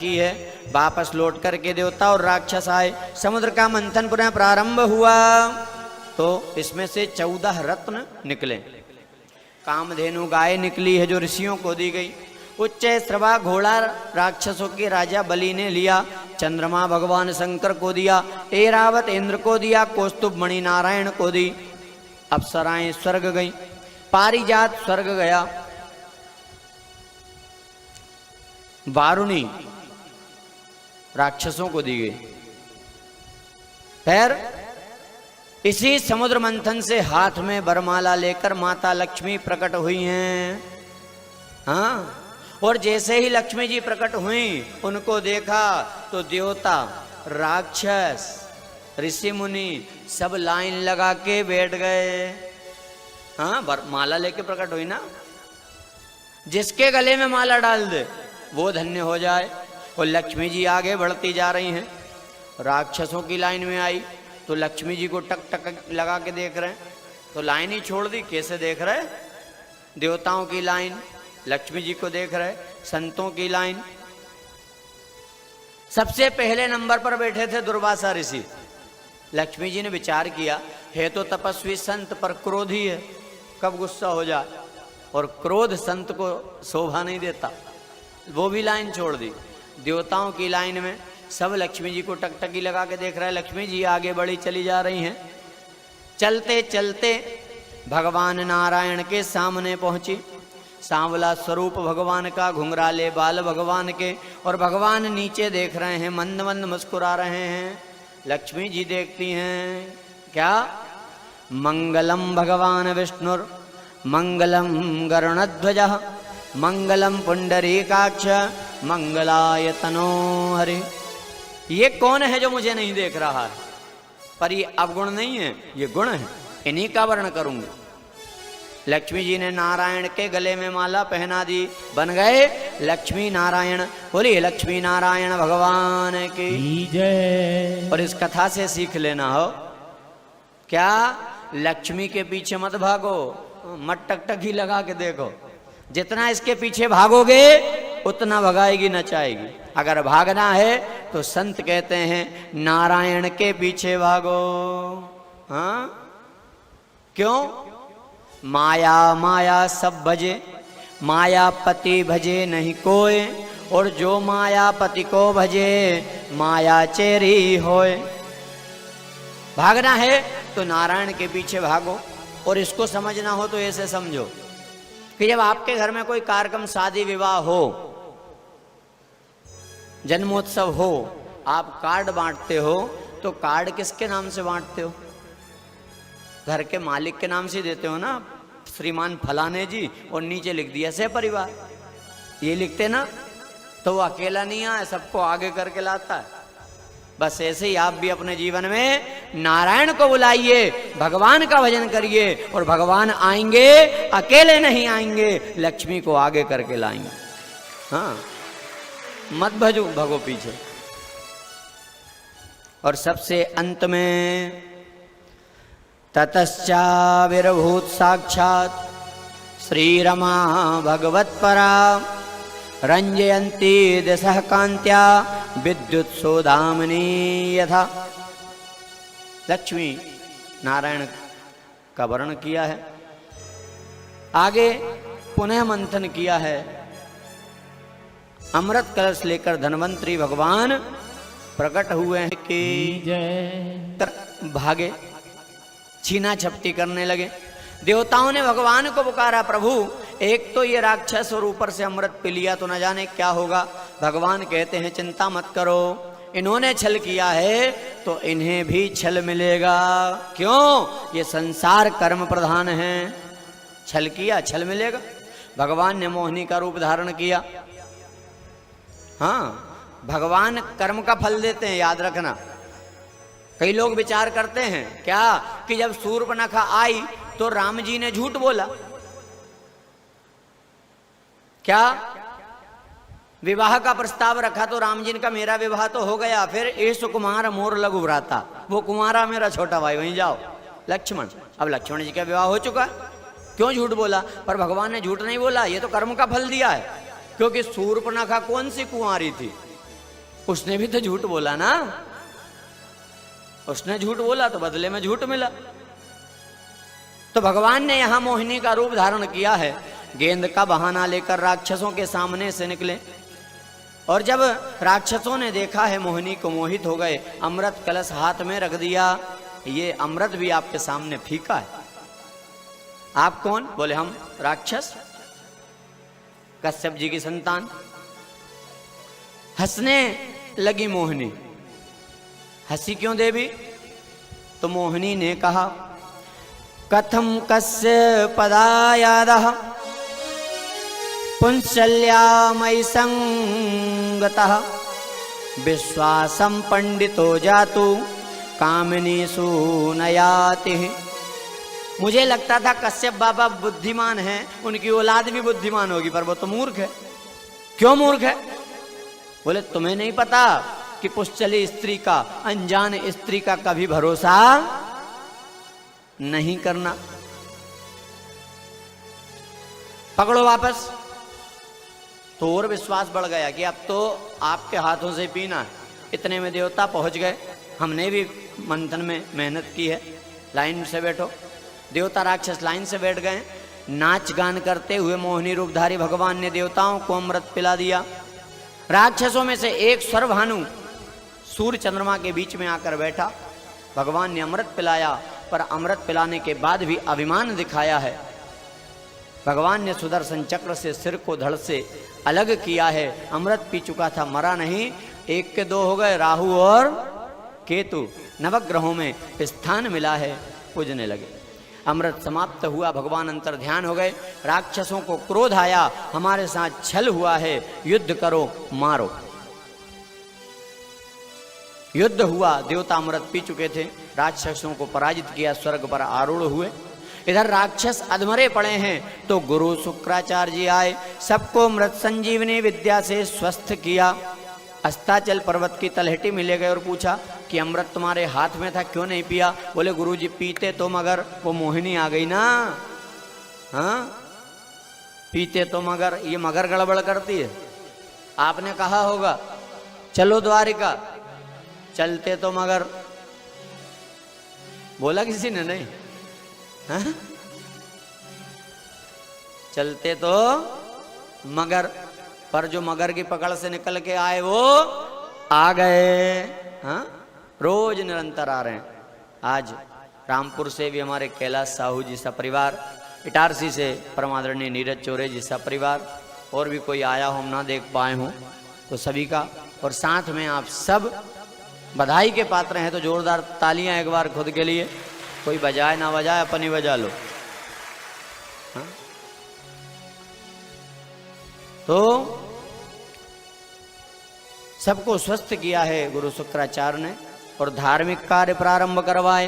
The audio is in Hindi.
की है। वापस लौट करके देवता और राक्षस आए, समुद्र का मंथन पुनः प्रारंभ हुआ तो इसमें से 14 रत्न निकले। कामधेनु गाय निकली है जो ऋषियों को दी गई। उच्च श्रवा घोड़ा राक्षसों के राजा बलि ने लिया। चंद्रमा भगवान शंकर को दिया। ऐरावत इंद्र को दिया। कौस्तुभ मणि नारायण को दी। अप्सराएं स्वर्ग गई। पारिजात स्वर्ग गया। वारुणी राक्षसों को दी गई। फिर इसी समुद्र मंथन से हाथ में वरमाला लेकर माता लक्ष्मी प्रकट हुई हैं। हाँ, और जैसे ही लक्ष्मी जी प्रकट हुई उनको देखा तो देवता राक्षस ऋषि मुनि सब लाइन लगा के बैठ गए। हाँ, माला लेके प्रकट हुई ना, जिसके गले में माला डाल दे वो धन्य हो जाए। और लक्ष्मी जी आगे बढ़ती जा रही हैं। राक्षसों की लाइन में आई तो लक्ष्मी जी को टक टक लगा के देख रहे हैं, तो लाइन ही छोड़ दी। कैसे देख रहे? देवताओं की लाइन लक्ष्मी जी को देख रहे, संतों की लाइन। सबसे पहले नंबर पर बैठे थे दुर्वासा ऋषि। लक्ष्मी जी ने विचार किया, है तो तपस्वी संत पर क्रोधी है, कब गुस्सा हो जाए, और क्रोध संत को शोभा नहीं देता। वो भी लाइन छोड़ दी। देवताओं की लाइन में सब लक्ष्मी जी को टकटकी लगा के देख रहे हैं। लक्ष्मी जी आगे बढ़ी चली जा रही हैं। चलते चलते भगवान नारायण के सामने पहुंची। सांवला स्वरूप भगवान का, घुंघराले बाल भगवान के, और भगवान नीचे देख रहे हैं, मंद मंद मुस्कुरा रहे हैं। लक्ष्मी जी देखती हैं क्या? मंगलम भगवान विष्णुर मंगलम गरुणध्वजः मंगलम पुंडरीकाक्ष मंगलाय तनो हरि। ये कौन है जो मुझे नहीं देख रहा है? पर ये अवगुण नहीं है, ये गुण है, इन्हीं का वर्ण करूंगी। लक्ष्मी जी ने नारायण के गले में माला पहना दी, बन गए लक्ष्मी नारायण। बोलिए लक्ष्मी नारायण भगवान की जय। और इस कथा से सीख लेना हो क्या? लक्ष्मी के पीछे मत भागो, मत टकटकी लगा के देखो। जितना इसके पीछे भागोगे उतना भगाएगी नचाएगी। अगर भागना है तो संत कहते हैं नारायण के पीछे भागो। हाँ, क्यों? माया माया सब भजे, मायापति भजे नहीं कोय, और जो मायापति को भजे माया चेरी होए। भागना है तो नारायण के पीछे भागो। और इसको समझना हो तो ऐसे समझो कि जब आपके घर में कोई कार्यक्रम, शादी विवाह हो, जन्मोत्सव हो, आप कार्ड बांटते हो तो कार्ड किसके नाम से बांटते हो? घर के मालिक के नाम से देते हो ना, श्रीमान फलाने जी, और नीचे लिख दिया से परिवार। ये लिखते ना तो वो अकेला नहीं आए, सबको आगे करके लाता है। बस ऐसे ही आप भी अपने जीवन में नारायण को बुलाइए, भगवान का भजन करिए, और भगवान आएंगे, अकेले नहीं आएंगे, लक्ष्मी को आगे करके लाएंगे। हाँ, मत भजो, भगो पीछे। और सबसे अंत में ततश्चाविर्भूत साक्षात श्रीरमा भगवत्परा रंजयंती दशः कांत्या विद्युत सोदामनी यथा। लक्ष्मी नारायण का वर्णन किया है। आगे पुनः मंथन किया है। अमृत कलश लेकर धन्वंतरी भगवान प्रकट हुए हैं कि भागे, छीना झपटी करने लगे। देवताओं ने भगवान को पुकारा, प्रभु एक तो ये राक्षस और ऊपर से अमृत पी लिया तो न जाने क्या होगा। भगवान कहते हैं चिंता मत करो, इन्होंने छल किया है तो इन्हें भी छल मिलेगा। क्यों? ये संसार कर्म प्रधान है। छल किया, छल मिलेगा। भगवान ने मोहिनी का रूप धारण किया। हाँ, भगवान कर्म का फल देते हैं, याद रखना। कई लोग विचार करते हैं क्या कि जब शूर्पणखा आई तो राम जी ने झूठ बोला। क्या विवाह का प्रस्ताव रखा तो राम जी का मेरा विवाह तो हो गया, फिर ए सुकुमार मोर लघु भ्राता, वो कुमारा मेरा छोटा भाई, वहीं जाओ लक्ष्मण। अब लक्ष्मण जी का विवाह हो चुका है, क्यों झूठ बोला? पर भगवान ने झूठ नहीं बोला, ये तो कर्म का फल दिया है। क्योंकि शूर्पणखा कौन सी कुंवारी थी? उसने भी तो झूठ बोला ना, उसने झूठ बोला तो बदले में झूठ मिला। तो भगवान ने यहां मोहिनी का रूप धारण किया है। गेंद का बहाना लेकर राक्षसों के सामने से निकले, और जब राक्षसों ने देखा है मोहिनी को मोहित हो गए। अमृत कलश हाथ में रख दिया, ये अमृत भी आपके सामने फीका है। आप कौन? बोले हम राक्षस, कश्यप जी की संतान। हंसने लगी मोहिनी। हंसी क्यों देवी? तो मोहिनी ने कहा, कथम कस्य पदायादः पुंसल्यामयि संगतः विश्वासं पंडितो जातु कामिनीषु नयाति। मुझे लगता था कश्यप बाबा बुद्धिमान हैं, उनकी औलाद भी बुद्धिमान होगी, पर वो तो मूर्ख है। क्यों मूर्ख है? बोले तुम्हें नहीं पता कि पुष्चली स्त्री का, अनजान स्त्री का कभी भरोसा नहीं करना। पकड़ो वापस। तो और विश्वास बढ़ गया कि अब तो आपके हाथों से पीना। इतने में देवता पहुंच गए। हमने भी मंथन में मेहनत की है। लाइन से बैठो। देवता राक्षस लाइन से बैठ गए। नाच गान करते हुए मोहिनी रूपधारी भगवान ने देवताओं को अमृत पिला दिया। राक्षसों में से एक सर्वभानु सूर्य चंद्रमा के बीच में आकर बैठा। भगवान ने अमृत पिलाया, पर अमृत पिलाने के बाद भी अभिमान दिखाया है। भगवान ने सुदर्शन चक्र से सिर को धड़ से अलग किया है। अमृत पी चुका था, मरा नहीं। एक के दो हो गए, राहु और केतु। नवग्रहों में स्थान मिला है, पूजने लगे। अमृत समाप्त हुआ, भगवान अंतर ध्यान हो गए। राक्षसों को क्रोध आया, हमारे साथ छल हुआ है, युद्ध करो, मारो। युद्ध हुआ। देवता अमृत पी चुके थे, राक्षसों को पराजित किया, स्वर्ग पर आरूढ़ हुए। इधर राक्षस अधमरे पड़े हैं, तो गुरु शुक्राचार्य जी आए, सबको मृत संजीवनी विद्या से स्वस्थ किया। अस्ताचल पर्वत की तलहटी में ले गए और पूछा कि अमृत तुम्हारे हाथ में था, क्यों नहीं पिया? बोले गुरुजी पीते तो मगर वो मोहिनी आ गई ना। हाँ, पीते तो मगर, ये मगर गड़बड़ करती है। आपने कहा होगा चलो द्वारिका, चलते तो मगर, बोला किसी ने? नहीं। हाँ? चलते तो मगर, पर जो मगर की पकड़ से निकल के आए वो आ गए। हाँ, रोज निरंतर आ रहे हैं। आज रामपुर से भी हमारे कैलाश साहू जी सा परिवार, इटारसी से परमादरणीय नीरज चौरे जी सा परिवार, और भी कोई आया हो हम ना देख पाए हों, तो सभी का और साथ में आप सब बधाई के पात्र हैं। तो जोरदार तालियां एक बार खुद के लिए। कोई बजाए ना बजाए, अपनी बजा लो। हाँ? तो सबको स्वस्थ किया है गुरु शुक्राचार्य ने, और धार्मिक कार्य प्रारंभ करवाए।